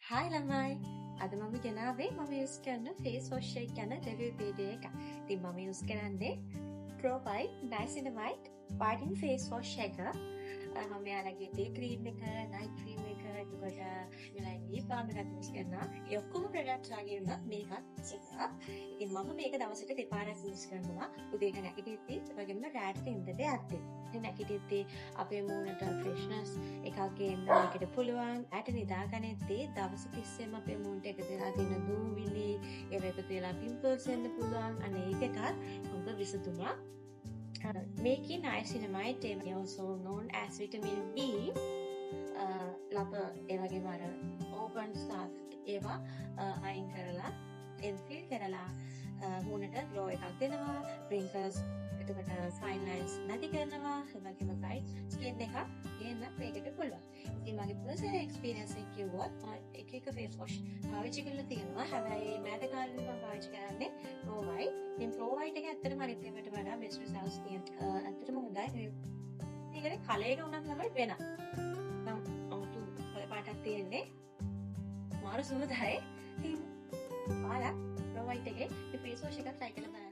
Hi ළමයි. අද මම ගෙනාවේ මම යූස් කරන ෆේස් වොෂ් එක ගැන රිවිව් වීඩියෝ එකක්. ඉතින් මම යූස් කරන්නේ Provide Niacinamide Whitening Face Wash එක. මම යාළගේ day cream එක, night cream එක, එතකොට යාළගේ lip balm එකත් යූස් කරනවා. ඒ ඔක්කොම products වගේ වුණා මේකත් එකක්. ඉතින් මම මේක දවසට දෙපාරක් යූස් කරනවා. උදේට නැගිටිද්දි වගේම රාත්‍රියේ ඉඳලා යද්දි. ඉතින් නැගිටිද්දි අපේ මූණට freshness එකක් ගේන්න මේකට පුළුවන්. ඇට නිදාගනිද්දී දවස් 30ෙම අපේ මූණට එකතු වෙලා තියෙන දූවිලි, ඒව එකතු වෙලා pimples එන්න පුළුවන්. අනේ ඒකටත් හොඳ විසඳුමක්. Making niacinamide, also known as vitamin B, ලප ඒ වගේම අර open scars ඒවා අයින් කරලා infill කරලා මූණට glow එකක් දෙනවා, wrinkles එතකොට fine lines නැති කරනවා, ඒ වගේම bright skin එකක් ගේන්න මේකට පුළුවන්. ඉතින් මගේ personal experience එක කිව්වොත් එක face wash පාවිච්චි කරලා තියෙනවා. හැබැයි මෑත කාලේ මම පාවිච්චි කරන්නේ Provide. ඉතින් Provide එක ඇත්තටම අනිත් ඒවාට වඩා best results තියෙනවා. ඇත්තටම හොඳයි. ඒකේ කලර් එක උනත් තමයි වෙනස්. මම අමුතු පාටක් තියෙන්නේ. මාරු සුවඳයි. ඉතින් ඔයාලා Provide එකේ face wash එක try කරලා